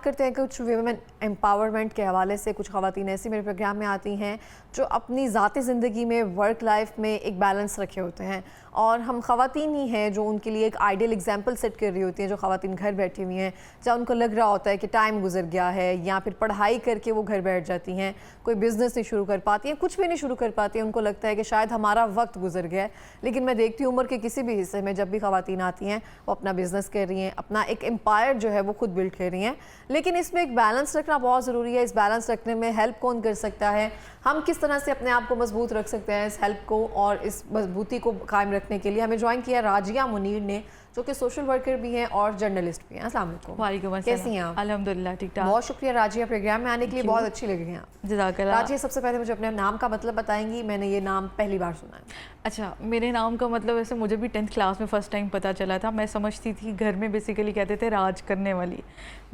करते हैं कुछ वीमेन एम्पावरमेंट के हवाले से। कुछ ख़वातीन ऐसी मेरे प्रोग्राम में आती हैं जो अपनी ज़ाती ज़िंदगी में, वर्क लाइफ में एक बैलेंस रखे होते हैं, और हम ख़वातीन ही हैं जो उनके लिए एक आइडियल एग्जाम्पल सेट कर रही होती हैं। जो ख़वातीन घर बैठी हुई हैं, जहाँ उनको लग रहा होता है कि टाइम गुजर गया है, या फिर पढ़ाई करके वो घर बैठ जाती हैं, कोई बिज़नेस नहीं शुरू कर पाती हैं, कुछ भी नहीं शुरू कर पाती हैं, उनको लगता है कि शायद हमारा वक्त गुजर गया है। लेकिन मैं देखती हूँ उम्र के किसी भी हिस्से में जब भी ख़वातीन आती हैं, वो अपना बिज़नेस कर रही हैं, अपना एक एम्पायर जो है वो खुद बिल्ड कर रही हैं। लेकिन इसमें एक बैलेंस रखना बहुत ज़रूरी है। इस बैलेंस रखने में हेल्प कौन कर सकता है, हम किस तरह से अपने आप को मजबूत रख सकते हैं इस हेल्प को और इस मजबूती को कायम रखने के लिए हमें ज्वाइन किया राजिया मुनीर ने, जो कि सोशल वर्कर भी हैं और जर्नलिस्ट भी हैं। अस्सलाम वालेकुम। वालेकुम अस्सलाम। कैसी हैं आप? अल्हम्दुलिल्लाह ठीक ठाक। बहुत शुक्रिया राजिया, प्रोग्राम में आने के लिए बहुत अच्छी लग रही हैं आप। जज़ाकल्लाह। राजिया, सबसे पहले मुझे अपने नाम का मतलब बताएंगी, मैंने ये नाम पहली बार सुना है। अच्छा, मेरे नाम का मतलब वैसे मुझे भी 10th क्लास में फ़र्स्ट टाइम पता चला था। मैं समझती थी घर में बेसिकली कहते थे राज करने वाली,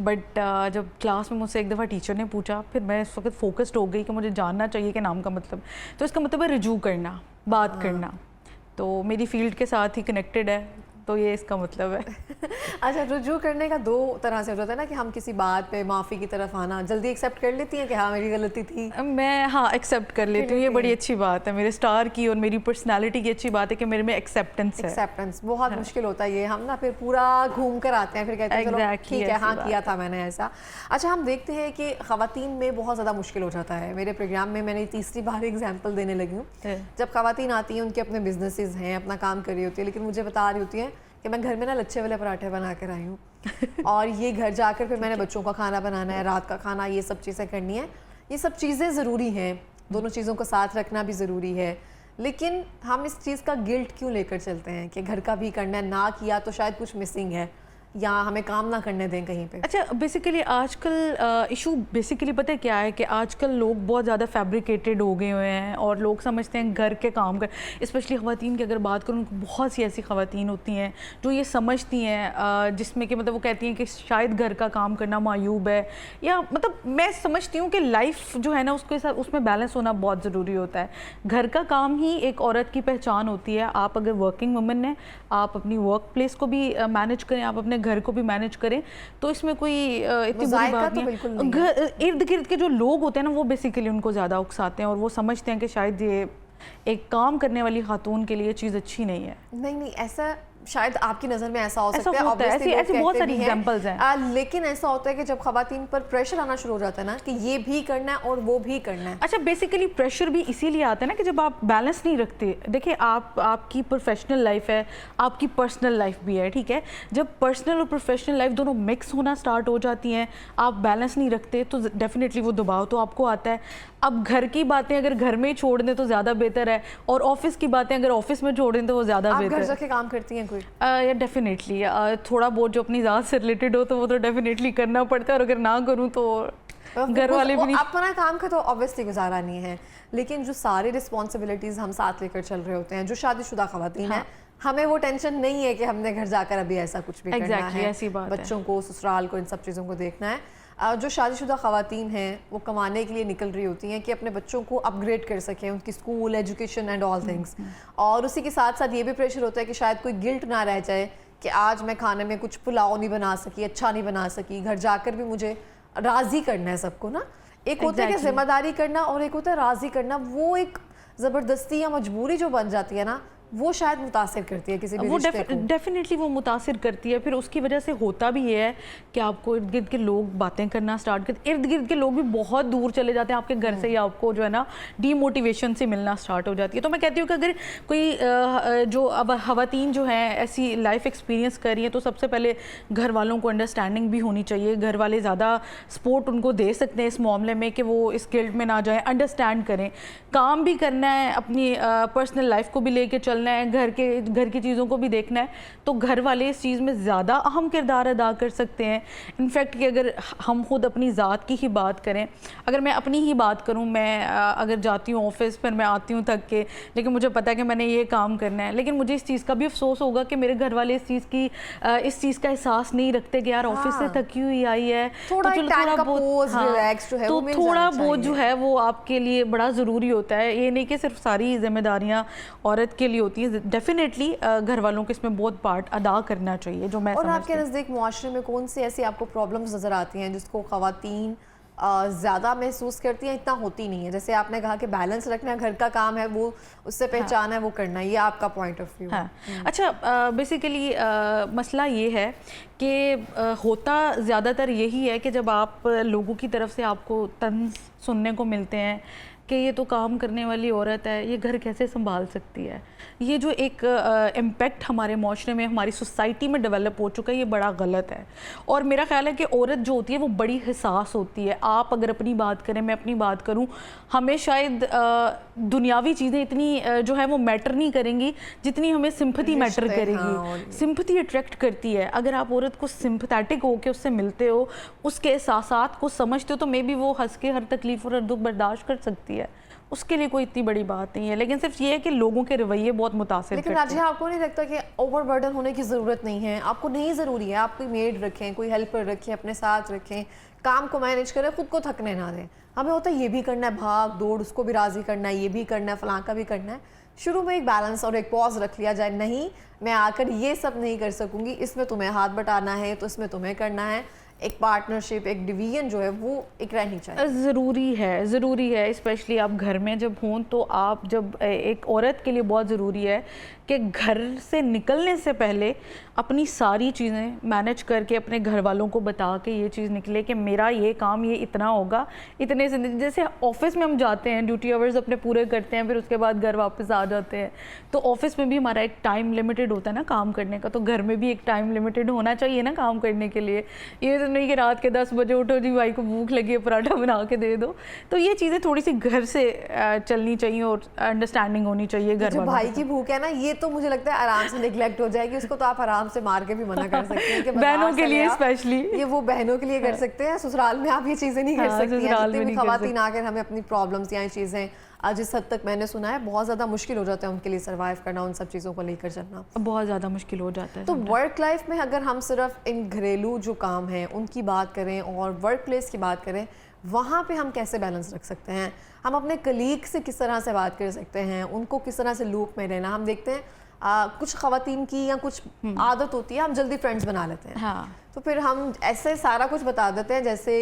बट जब क्लास में मुझसे एक दफ़ा टीचर ने पूछा, फिर मैं इस वक्त फोकस्ड हो गई कि मुझे जानना चाहिए कि नाम का मतलब। तो इसका मतलब है रुजू करना, बात करना, तो मेरी फील्ड के साथ ही कनेक्टेड है, तो ये इसका मतलब है। अच्छा, रुजू करने का दो तरह से हो जाता है ना, कि हम किसी बात पे माफ़ी की तरफ आना, जल्दी एक्सेप्ट कर लेती हैं कि हाँ मेरी गलती थी। मैं हाँ एक्सेप्ट कर लेती हूँ, ये बड़ी अच्छी बात है मेरे स्टार की और मेरी पर्सनालिटी की अच्छी बात है कि मेरे में एक्सेप्टेंस है। एक्सेप्टेंस बहुत मुश्किल होता है ये, हम ना फिर पूरा घूम कर आते हैं, फिर कहते हैं चलो ठीक है, हाँ किया था मैंने ऐसा। अच्छा, हम देखते हैं कि ख़वातीन में बहुत ज़्यादा मुश्किल हो जाता है। मेरे प्रोग्राम में मैंने तीसरी बार एग्जाम्पल देने लगी हूँ। जब ख़वातीन आती हैं, उनके अपने बिजनेसेस हैं, अपना काम कर रही होती है, लेकिन मुझे बता रही होती हैं कि मैं घर में ना लच्छे वाले पराठे बना कर आई हूँ और ये घर जाकर फिर मैंने बच्चों का खाना बनाना है, रात का खाना, ये सब चीज़ें करनी है। ये सब चीज़ें ज़रूरी हैं, दोनों चीज़ों को साथ रखना भी ज़रूरी है। लेकिन हम इस चीज़ का गिल्ट क्यों लेकर चलते हैं कि घर का भी करना है, ना किया तो शायद कुछ मिसिंग है, या हमें काम ना करने दें कहीं पे। अच्छा, बेसिकली आजकल इशू बेसिकली पता है क्या है कि आजकल लोग बहुत ज़्यादा फैब्रिकेटेड हो गए हुए हैं और लोग समझते हैं घर के काम कर, स्पेशली ख़वातीन की अगर बात करूँ, बहुत सी ऐसी ख़वातीन होती हैं जो ये समझती हैं जिसमें कि मतलब वो कहती हैं कि शायद घर का काम करना मायूब है, या मतलब मैं समझती हूँ कि लाइफ जो है ना उसके साथ उसमें बैलेंस होना बहुत ज़रूरी होता है। घर का काम ही एक औरत की पहचान होती है। आप अगर वर्किंग वुमेन हैं, आप अपनी वर्क प्लेस को भी मैनेज करें, आप अपने घर को भी मैनेज करें, तो इसमें कोई इतनी बुरी बात नहीं है। इर्द गिर्द के जो लोग होते हैं ना, वो बेसिकली उनको ज़्यादा उकसाते हैं और वो समझते हैं कि शायद ये एक काम करने वाली खातून के लिए चीज़ अच्छी नहीं है। नहीं, ऐसा शायद आपकी नज़र में ऐसा हो सकता है, ऐसी बहुत सारी एग्जांपल्स हैं। लेकिन ऐसा होता है कि जब ख़वातीन पर प्रेशर आना शुरू हो जाता है ना, कि ये भी करना है और वो भी करना है। अच्छा, बेसिकली प्रेशर भी इसीलिए आता है ना कि जब आप बैलेंस नहीं रखते। देखिए, आपकी प्रोफेशनल लाइफ है, आपकी पर्सनल लाइफ भी है, ठीक है। जब पर्सनल और प्रोफेशनल लाइफ दोनों मिक्स होना स्टार्ट हो जाती हैं, आप बैलेंस नहीं रखते, तो डेफिनेटली वो दबाव तो आपको आता है। अब घर की बातें अगर घर में ही छोड़ दें तो ज़्यादा बेहतर है, और ऑफिस की बातें अगर ऑफिस में छोड़ दें तो वो ज़्यादा बेहतर है। घर जाके काम करती हैं कोई? या डेफिनेटली थोड़ा बहुत जो अपनी ज़ात से रिलेटेड हो तो वो तो डेफिनेटली करना पड़ता है, और अगर ना करूँ तो घर वाले भी नहीं। अपना काम का तो ऑब्वियसली गुजारा नहीं है, लेकिन जो सारी रिस्पॉन्सिबिलिटीज़ हम साथ लेकर चल रहे होते हैं, जो शादीशुदा ख़वातीन हैं, हमें वो टेंशन नहीं है कि हमने घर जाकर अभी ऐसा कुछ भी करना है, ऐसी बात बच्चों को, ससुराल को, इन सब चीज़ों को देखना है। जो शादीशुदा ख़वातीन हैं, वो कमाने के लिए निकल रही होती हैं कि अपने बच्चों को अपग्रेड कर सकें, उनकी school, education and all things. और उसी के साथ साथ ये भी प्रेशर होता है कि शायद कोई गिल्ट ना रह जाए कि आज मैं खाने में कुछ पुलाव नहीं बना सकी, अच्छा नहीं बना सकी, घर जाकर भी मुझे राज़ी करना है सबको ना। एक होता है कि जिम्मेदारी करना और एक होता है राज़ी करना। वो एक ज़बरदस्ती या मजबूरी जो बन जाती है ना, वो शायद मुतासिर करती है किसी भी रिश्ते को। डेफिनेटली वो मुतासिर करती है। फिर उसकी वजह से होता भी ये है कि आपको इर्द गिर्द के लोग बातें करना स्टार्ट करते, इर्द गिर्द के लोग भी बहुत दूर चले जाते हैं आपके घर से, या आपको जो है ना डीमोटिवेशन से मिलना स्टार्ट हो जाती है। तो मैं कहती हूँ कि अगर कोई जो अब ख़वातीन जो हैं ऐसी लाइफ एक्सपीरियंस कर रही हैं, तो सबसे पहले घर वालों को अंडरस्टैंडिंग भी होनी चाहिए। घर वाले ज़्यादा सपोर्ट उनको दे सकते हैं इस मामले में कि वो इस गिल्ट में ना जाएँ, अंडरस्टैंड करें। काम भी करना है, अपनी पर्सनल लाइफ को भी लेके चल है, घर की चीज़ों को भी देखना है, तो घर वाले इस चीज़ में ज़्यादा अहम किरदार अदा कर सकते हैं। इनफैक्ट कि अगर हम खुद अपनी ज़ात की ही बात करें, अगर मैं अपनी ही बात करूं, मैं अगर जाती हूं ऑफिस, फिर मैं आती हूं थक के, लेकिन मुझे पता है कि मैंने ये काम करना है, लेकिन मुझे इस चीज़ का भी अफसोस होगा कि मेरे घर वाले इस चीज़ का एहसास नहीं रखते कि यार ऑफिस से थकी हुई आई है, तो थोड़ा बहुत जो है वो आपके लिए बड़ा ज़रूरी होता है। ये नहीं कि सिर्फ सारी जिम्मेदारियाँ औरत के लिए होती हैं, डेफिनेटली घर वालों को इसमें बहुत पार्ट अदा करना चाहिए, जो मैं और समझती आपके हूँ। नज़दीक मुआशरे में कौन सी ऐसी आपको प्रॉब्लम्स नज़र आती हैं जिसको ख़वातीन ज़्यादा महसूस करती हैं, इतना होती नहीं है? जैसे आपने कहा कि बैलेंस रखना घर का काम है, वो उससे पहचान है, वो करना है, ये आपका पॉइंट ऑफ व्यू है। हाँ, अच्छा, बेसिकली मसला ये है कि होता ज़्यादातर यही है कि जब आप लोगों की तरफ से आपको तंज सुनने को मिलते हैं कि ये तो काम करने वाली औरत है, ये घर कैसे संभाल सकती है, ये जो एक इम्पैक्ट हमारे माशरे में, हमारी सोसाइटी में डेवलप हो चुका है, ये बड़ा गलत है। और मेरा ख्याल है कि औरत जो होती है वो बड़ी हिसास होती है। आप अगर अपनी बात करें, मैं अपनी बात करूं, हमें शायद दुनियावी चीज़ें इतनी जो है वो मैटर नहीं करेंगी जितनी हमें सिंपथी मैटर करेगी। सिंपथी अट्रैक्ट करती है। अगर आप औरत को सिंपथेटिक हो के उससे मिलते हो, उसके एहसासात को समझते हो, तो मे बी वो हंस के हर तकलीफ और हर दुख बर्दाश्त कर सकती है। उसके लिए कोई इतनी बड़ी बात नहीं है, लेकिन सिर्फ ये है कि लोगों के रवैये बहुत मुतासिर लेकिन करते हैं। आपको नहीं लगता कि ओवरबर्डन होने की ज़रूरत नहीं है? आपको नहीं ज़रूरी है, आप कोई मेड रखें, कोई हेल्पर रखें, अपने साथ रखें, काम को मैनेज करें, खुद को थकने ना दें। हमें होता है ये भी करना है, भाग दौड़, उसको भी राज़ी करना है, ये भी करना है, फलां का भी करना है। शुरू में एक बैलेंस और एक पॉज रख लिया जाए, नहीं मैं आकर ये सब नहीं कर सकूँगी, इसमें तुम्हें हाथ बटाना है, तो इसमें तुम्हें करना है। एक पार्टनरशिप, एक डिवीजन जो है वो एक रहनी चाहिए। ज़रूरी है, स्पेशली आप घर में जब हों, तो आप जब एक औरत के लिए बहुत ज़रूरी है कि घर से निकलने से पहले अपनी सारी चीज़ें मैनेज करके अपने घर वालों को बता के ये चीज़ निकले कि मेरा ये काम ये इतना होगा, इतने से। जैसे ऑफिस में हम जाते हैं, ड्यूटी आवर्स अपने पूरे करते हैं, फिर उसके बाद घर वापस आ जाते हैं, तो ऑफिस में भी हमारा एक टाइम लिमिटेड होता है ना काम करने का, तो घर में भी एक टाइम लिमिटेड होना चाहिए ना काम करने के लिए। ये तो नहीं कि रात के 10 बजे उठो जी, भाई को भूख लगी है, पराठा बना के दे दो। तो ये चीज़ें थोड़ी सी घर से चलनी चाहिए और अंडरस्टैंडिंग होनी चाहिए घर जो वालों भाई के की भूख है ना, ये तो मुझे लगता है आराम से निगलेक्ट हो जाएगी, उसको तो आप आराम से मार के भी मना कर सकते हैं कि बहनों के लिए आप, स्पेशली ये वो बहनों के लिए कर सकते हैं। ससुराल में आप ये चीज़ें नहीं कर सकती हैं। जितनी भी खवातीन आकर हमें अपनी प्रॉब्लम्स या चीज़ें, जिस हद तक मैंने सुना है बहुत ज़्यादा मुश्किल हो जाता है उनके लिए सर्वाइव करना, उन सब चीज़ों को लेकर चलना बहुत ज़्यादा मुश्किल हो जाता है। तो वर्क लाइफ में अगर हम सिर्फ इन घरेलू जो काम हैं उनकी बात करें और वर्क प्लेस की बात करें, वहाँ पे हम कैसे बैलेंस रख सकते हैं? हम अपने कलीग से किस तरह से बात कर सकते हैं, उनको किस तरह से लूप में रहना? हम देखते हैं कुछ खवातीन की या कुछ आदत होती है, हम जल्दी फ्रेंड्स बना लेते हैं। हाँ, तो फिर हम ऐसे सारा कुछ बता देते हैं, जैसे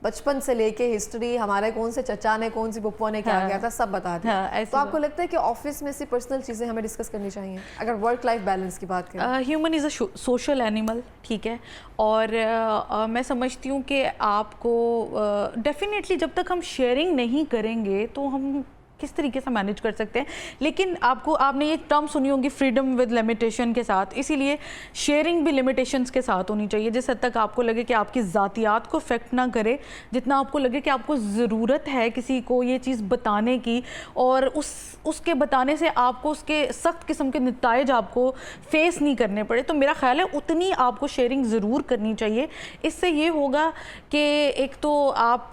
बचपन से लेके हिस्ट्री, हमारे कौन से चचा ने, कौन सी बुप्पो ने क्या किया था, सब बता दिया। तो आपको लगता है कि ऑफिस में से पर्सनल चीज़ें हमें डिस्कस करनी चाहिए अगर वर्क लाइफ बैलेंस की बात करें? Human is a social animal, ठीक है, और मैं समझती हूँ कि आपको डेफिनेटली जब तक हम शेयरिंग नहीं करेंगे तो हम किस तरीके से मैनेज कर सकते हैं। लेकिन आपने ये टर्म सुनी होगी, फ्रीडम विद लिमिटेशन के साथ, इसीलिए शेयरिंग भी लिमिटेशंस के साथ होनी चाहिए। जिस हद तक आपको लगे कि आपकी ज़ातियात को अफेक्ट ना करे, जितना आपको लगे कि आपको ज़रूरत है किसी को ये चीज़ बताने की, और उसके बताने से आपको उसके सख्त किस्म के नताइज आपको फेस नहीं करने पड़े, तो मेरा ख्याल है उतनी आपको शेयरिंग ज़रूर करनी चाहिए। इससे ये होगा कि एक तो आप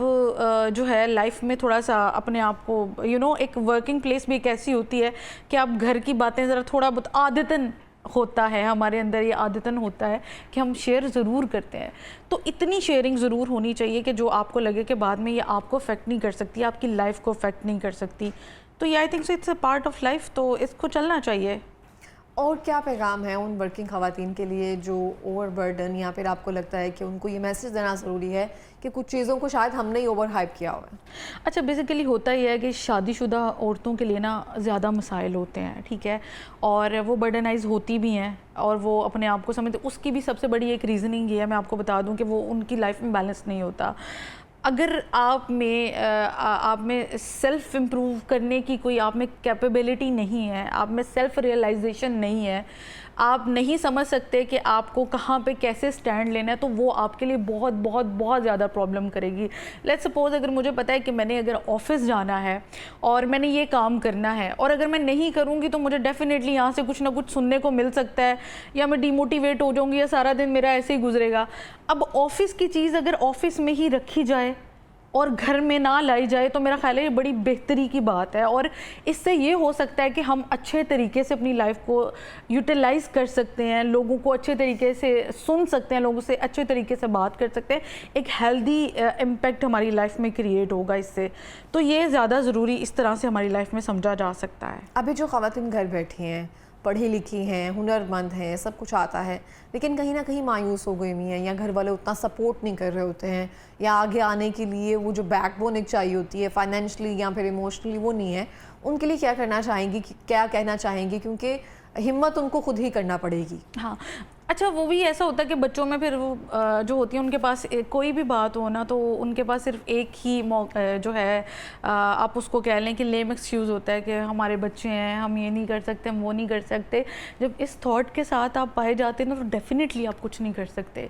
जो है लाइफ में थोड़ा सा अपने आप को एक वर्किंग प्लेस भी एक ऐसी होती है कि आप घर की बातें ज़रा थोड़ा बहुत आदतन होता है, हमारे अंदर ये आदतन होता है कि हम शेयर ज़रूर करते हैं, तो इतनी शेयरिंग ज़रूर होनी चाहिए कि जो आपको लगे कि बाद में ये आपको अफेक्ट नहीं कर सकती, आपकी लाइफ को अफेक्ट नहीं कर सकती। तो ये I think so it's a part of life, तो इसको चलना चाहिए। और क्या पैगाम है उन वर्किंग खवातीन के लिए जो ओवरबर्डन, या फिर आपको लगता है कि उनको ये मैसेज देना ज़रूरी है कि कुछ चीज़ों को शायद हमने ही ओवर हाइप किया हुआ है? अच्छा, बेसिकली होता ही है कि शादीशुदा औरतों के लिए ना ज़्यादा मसाइल होते हैं, ठीक है, और वो बर्डनाइज होती भी हैं और वो अपने आप को समझते, उसकी भी सबसे बड़ी एक रीज़निंग ये है, मैं आपको बता दूं कि वो उनकी लाइफ में बैलेंस नहीं होता। अगर आप में सेल्फ इम्प्रूव करने की कोई आप में कैपेबिलिटी नहीं है, आप में सेल्फ रियलाइजेशन नहीं है, आप नहीं समझ सकते कि आपको कहाँ पे कैसे स्टैंड लेना है, तो वो आपके लिए बहुत बहुत बहुत ज़्यादा प्रॉब्लम करेगी। लेट्स सपोज अगर मुझे पता है कि मैंने अगर ऑफिस जाना है और मैंने ये काम करना है, और अगर मैं नहीं करूँगी तो मुझे डेफिनेटली यहाँ से कुछ ना कुछ सुनने को मिल सकता है, या मैं डिमोटिवेट हो जाऊँगी, या सारा दिन मेरा ऐसे ही गुजरेगा। अब ऑफिस की चीज़ अगर ऑफिस में ही रखी जाए और घर में ना लाई जाए, तो मेरा ख्याल है ये बड़ी बेहतरी की बात है, और इससे ये हो सकता है कि हम अच्छे तरीके से अपनी लाइफ को यूटिलाइज़ कर सकते हैं, लोगों को अच्छे तरीके से सुन सकते हैं, लोगों से अच्छे तरीके से बात कर सकते हैं, एक हेल्दी इम्पैक्ट हमारी लाइफ में क्रिएट होगा इससे। तो ये ज़्यादा ज़रूरी इस तरह से हमारी लाइफ में समझा जा सकता है। अभी जो ख़वातीन घर बैठी हैं पढ़ी लिखी हैं, हुनरमंद हैं, सब कुछ आता है, लेकिन कहीं ना कहीं मायूस हो गई हुई हैं, या घर वाले उतना सपोर्ट नहीं कर रहे होते हैं, या आगे आने के लिए वो जो बैकबोन एक चाहिए होती है फाइनेंशियली या फिर इमोशनली वो नहीं है, उनके लिए क्या करना चाहेंगी, क्या कहना चाहेंगी? क्योंकि हिम्मत उनको खुद ही करना पड़ेगी। हाँ, अच्छा, वो भी ऐसा होता है कि बच्चों में फिर वो जो होती है उनके पास कोई भी बात हो ना, तो उनके पास सिर्फ एक ही जो है आप उसको कह लें कि लेम एक्सक्यूज़ होता है कि हमारे बच्चे हैं, हम ये नहीं कर सकते, हम वो नहीं कर सकते। जब इस थॉट के साथ आप पाए जाते हैं ना, तो डेफिनेटली आप कुछ नहीं कर सकते।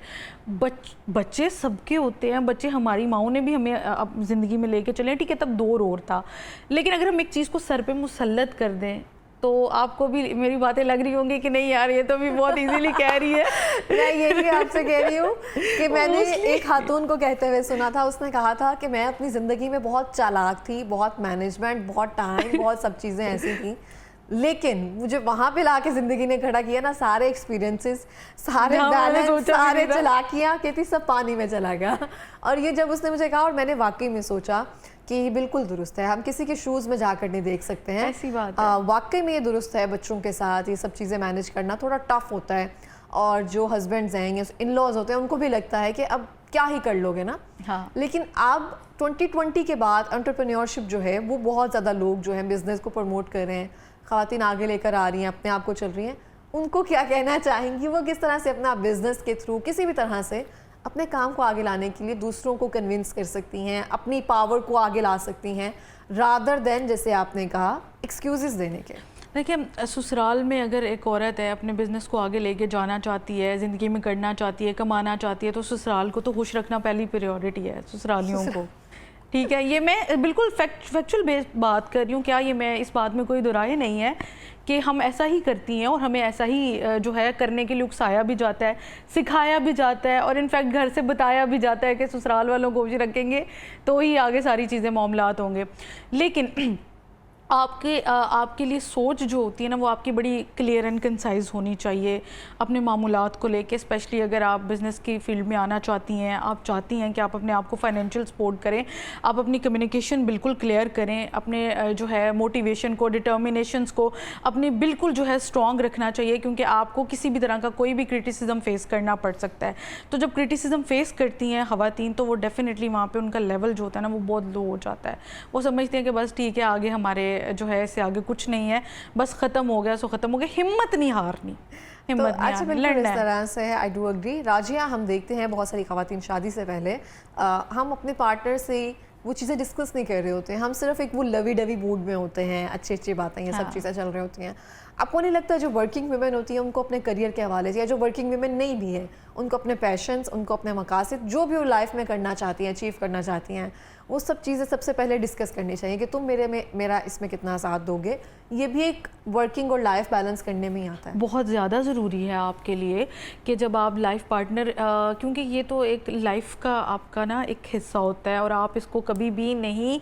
बच्चे सबके होते हैं, बच्चे हमारी माओ ने भी हमें ज़िंदगी में लेके चले, ठीक है, तब दौर और था, लेकिन अगर हम एक चीज़ को सर पे मुसल्लत कर दें तो आपको भी मेरी बातें लग रही होंगी कि नहीं यार, ये तो भी बहुत इजीली कह रही है। मैं यही आपसे कह रही हूँ कि मैंने एक खातून को कहते हुए सुना था, उसने कहा था कि मैं अपनी ज़िंदगी में बहुत चालाक थी, बहुत मैनेजमेंट, बहुत टाइम, बहुत सब चीज़ें ऐसी थी, लेकिन मुझे वहाँ पे लाके ज़िंदगी ने खड़ा किया ना, सारे एक्सपीरियंसेस, सारे बैलेंस, सारे चालाकियाँ, कहती सब पानी में चला गया। और ये जब उसने मुझे कहा और मैंने वाकई में सोचा कि ये बिल्कुल दुरुस्त है, हम किसी के शूज़ में जाकर नहीं देख सकते हैं, ऐसी बात है। वाकई में ये दुरुस्त है। बच्चों के साथ ये सब चीज़ें मैनेज करना थोड़ा टफ होता है, और जो हस्बैंड्स हैं या इन लॉज होते हैं उनको भी लगता है कि अब क्या ही कर लोगे ना। हाँ। लेकिन अब 2020 के बाद एंटरप्रेन्योरशिप जो है वो बहुत ज़्यादा लोग जो हैं बिज़नेस को प्रमोट कर रहे हैं, ख़वातीन आगे लेकर आ रही हैं, अपने आप को चल रही हैं। उनको क्या कहना चाहेंगी, वो किस तरह से अपना बिज़नेस के थ्रू किसी भी तरह से अपने काम को आगे लाने के लिए दूसरों को कन्विंस कर सकती हैं, अपनी पावर को आगे ला सकती हैं, रादर देन जैसे आपने कहा एक्सक्यूजेस देने के? देखिए, ससुराल में अगर एक औरत है, अपने बिज़नेस को आगे लेके जाना चाहती है, ज़िंदगी में करना चाहती है, कमाना चाहती है, तो ससुराल को तो खुश रखना पहली प्रायोरिटी है ससुरालियों को। ठीक है, ये मैं बिल्कुल फैक्चुअल बेस्ड बात कर रही हूँ, क्या ये मैं इस बात में कोई दुराए नहीं है कि हम ऐसा ही करती हैं और हमें ऐसा ही जो है करने के लिए उकसाया भी जाता है, सिखाया भी जाता है, और इनफैक्ट घर से बताया भी जाता है कि ससुराल वालों को भी रखेंगे तो ही आगे सारी चीज़ें मामलात होंगे। लेकिन आपके लिए सोच जो होती है ना, वो आपकी बड़ी क्लियर एंड कंसाइज होनी चाहिए अपने मामूलात को लेके, स्पेशली अगर आप बिज़नेस की फील्ड में आना चाहती हैं, आप चाहती हैं कि आप अपने आप को फाइनेंशियल सपोर्ट करें, आप अपनी कम्युनिकेशन बिल्कुल क्लियर करें, अपने जो है मोटिवेशन को, डिटर्मिनेशंस को अपनी बिल्कुल जो है स्ट्रॉन्ग रखना चाहिए, क्योंकि आपको किसी भी तरह का कोई भी क्रिटिसिज्म फेस करना पड़ सकता है। तो जब क्रिटिसिज्म फेस करती हैं ख़वातीन, तो वो डेफिनेटली वहाँ पर उनका लेवल जो होता है ना, वो बहुत लो हो जाता है। वो समझते हैं कि बस ठीक है, आगे हमारे जो है इससे आगे कुछ नहीं है, बस ख़त्म हो गया सो ख़त्म हो गया, हिम्मत नहीं हारनी, हिम्मत तो नहीं अच्छा, हारनी, बिल्कुल लड़ना इस है। तरह से है। I do agree. राजिया, हम देखते हैं बहुत सारी ख़वातीन शादी से पहले हम अपने पार्टनर से वो चीज़ें डिस्कस नहीं कर रहे होते हैं, हम सिर्फ एक वो लवी डवी मूड में होते हैं, अच्छी अच्छी बातें ये सब चीज़ें चल रही होती हैं। आपको नहीं लगता जो वर्किंग वुमेन होती है उनको अपने करियर के हवाले से, या जो वर्किंग वुमेन नहीं भी है, उनको अपने पैशंस, उनको अपने मकासद जो भी वो लाइफ में करना चाहती हैं, अचीव करना चाहती हैं, वो सब चीज़ें सबसे पहले डिस्कस करनी चाहिए कि तुम मेरा इसमें कितना साथ दोगे? ये भी एक वर्किंग और लाइफ बैलेंस करने में ही आता है। बहुत ज़्यादा ज़रूरी है आपके लिए कि जब आप लाइफ पार्टनर, क्योंकि ये तो एक लाइफ का आपका ना एक हिस्सा होता है और आप इसको कभी भी नहीं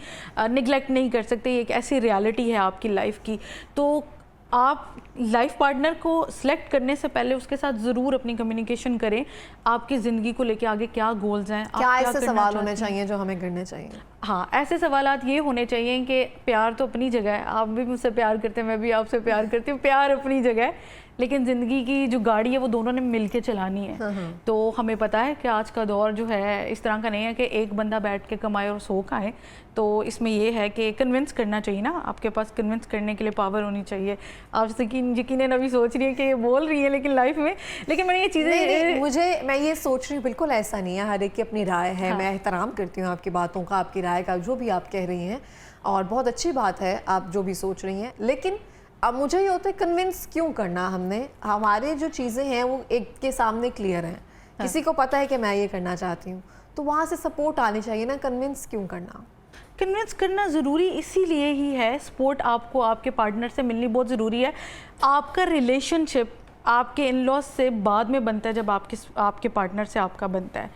निगलेक्ट नहीं कर सकते, ये एक ऐसी रियलिटी है आपकी लाइफ की। तो आप लाइफ पार्टनर को सिलेक्ट करने से पहले उसके साथ ज़रूर अपनी कम्युनिकेशन करें, आपकी ज़िंदगी को लेके आगे क्या गोल्स हैं, क्या ऐसे सवाल होने चाहिए जो हमें करने चाहिए? हाँ, ऐसे सवालात ये होने चाहिए कि प्यार तो अपनी जगह है, आप भी मुझसे प्यार करते हैं, मैं भी आपसे प्यार करती हूँ, प्यार अपनी जगह है, लेकिन ज़िंदगी की जो गाड़ी है वो दोनों ने मिल के चलानी है। तो हमें पता है कि आज का दौर जो है इस तरह का नहीं है कि एक बंदा बैठ के कमाए और सो खाए। तो इसमें ये है कि कन्विंस करना चाहिए ना, आपके पास कन्विंस करने के लिए पावर होनी चाहिए। आप यकीनन अभी सोच रही है कि ये बोल रही है लेकिन लाइफ में, लेकिन मैंने ये चीज़ें मैं ये सोच रही हूँ, बिल्कुल ऐसा नहीं है, हर एक की अपनी राय है। हाँ। मैं एहतराम करती हूँ आपकी बातों का, आपकी राय का, जो भी आप कह रही हैं, और बहुत अच्छी बात है आप जो भी सोच रही हैं। लेकिन अब मुझे ये होता है कन्विंस क्यों करना, हमने हमारे जो चीज़ें हैं वो एक के सामने क्लियर हैं। हाँ। किसी को पता है कि मैं ये करना चाहती हूँ, तो वहाँ से सपोर्ट आनी चाहिए ना। कन्विंस क्यों करना? कन्विंस करना ज़रूरी इसीलिए ही है, सपोर्ट आपको आपके पार्टनर से मिलनी बहुत ज़रूरी है। आपका रिलेशनशिप आपके इन लॉज से बाद में बनता है, जब आपके पार्टनर से आपका बनता है।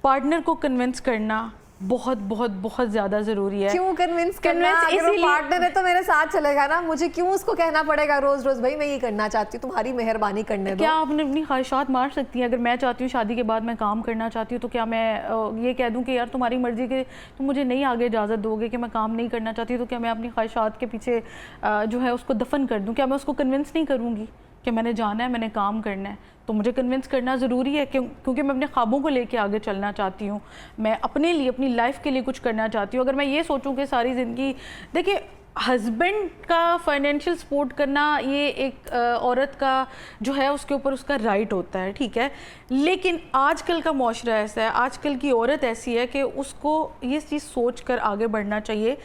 पार्टनर को कन्विंस करना बहुत बहुत बहुत ज़्यादा ज़रूरी है। क्यों कन्विंस करना? Convince अगर वो इसीलिए- पार्टनर है तो मेरे साथ चलेगा ना, मुझे क्यों उसको कहना पड़ेगा रोज रोज भाई मैं ये करना चाहती हूँ, तुम्हारी मेहरबानी करने दो। क्या आपने अपनी ख्वाहिशात मार सकती हैं? अगर मैं चाहती हूँ शादी के बाद मैं काम करना चाहती हूँ, तो क्या मैं ये कह दूँ कि यार तुम्हारी मर्जी के तुम मुझे नहीं आगे इजाज़त दोगे कि मैं काम नहीं करना चाहती, तो क्या मैं अपनी ख्वाहिशात के पीछे जो है उसको दफन कर दूँ? क्या मैं उसको कन्विंस नहीं करूँगी कि मैंने जाना है, मैंने काम करना है? तो मुझे कन्विंस करना ज़रूरी है क्योंकि मैं अपने ख्वाबों को लेके आगे चलना चाहती हूँ, मैं अपने लिए अपनी लाइफ के लिए कुछ करना चाहती हूँ। अगर मैं ये सोचूं कि सारी ज़िंदगी, देखिए हस्बैंड का फाइनेंशियल सपोर्ट करना ये एक औरत का जो है उसके ऊपर उसका राइट होता है, ठीक है, लेकिन आजकल का माशरा ऐसा है, आजकल की औरत ऐसी है कि उसको ये चीज़ सोच कर आगे बढ़ना चाहिए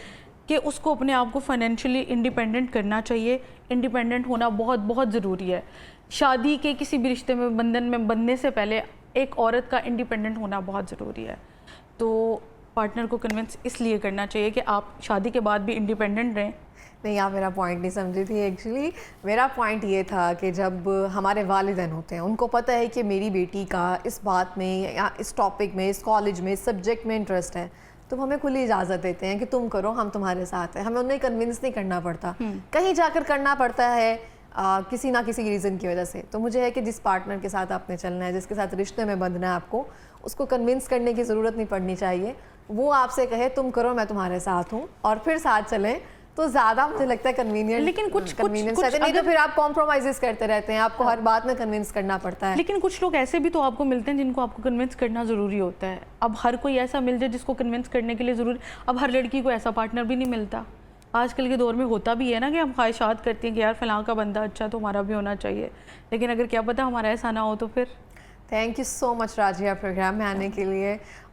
कि उसको अपने आप को फाइनेंशियली इंडिपेंडेंट करना चाहिए। इंडिपेंडेंट होना बहुत बहुत ज़रूरी है। शादी के किसी भी रिश्ते में बंधन में बनने से पहले एक औरत का इंडिपेंडेंट होना बहुत ज़रूरी है। तो पार्टनर को कन्विंस इसलिए करना चाहिए कि आप शादी के बाद भी इंडिपेंडेंट रहें। नहीं, आप मेरा पॉइंट नहीं समझी थी। एक्चुअली मेरा पॉइंट ये था कि जब हमारे वालिदैन होते हैं, उनको पता है कि मेरी बेटी का इस बात में या इस टॉपिक में, इस कॉलेज में, इस सब्जेक्ट में इंटरेस्ट है, तो हमें खुली इजाज़त देते हैं कि तुम करो, हम तुम्हारे साथ हैं। हमें उन्हें कन्विंस नहीं करना पड़ता, कहीं जाकर करना पड़ता है किसी ना किसी रीज़न की वजह से। तो मुझे है कि जिस पार्टनर के साथ आपने चलना है, जिसके साथ रिश्ते में बंधना है आपको, उसको कन्विंस करने की ज़रूरत नहीं पड़नी चाहिए। वो आपसे कहे तुम करो, मैं तुम्हारे साथ हूँ, और फिर साथ चलें, तो ज़्यादा मुझे लगता है कन्वीनियंट। लेकिन कुछ नहीं तो फिर आप कॉम्प्रोमाइज़ करते रहते हैं, आपको हर बात में कन्विंस करना पड़ता है। लेकिन कुछ लोग ऐसे भी तो आपको मिलते हैं जिनको आपको कन्विंस करना ज़रूरी होता है। अब हर कोई ऐसा मिल जाए जिसको कन्विंस करने के लिए ज़रूरी, अब हर लड़की को ऐसा पार्टनर भी नहीं मिलता। आजकल के दौर में होता भी है ना कि हम ख्वाहिशात करती हैं कि यार फलां का बंदा अच्छा तो हमारा भी होना चाहिए, लेकिन अगर क्या पता हमारा ऐसा ना हो तो फिर। Thank you so much Razia programme में आने के लिए,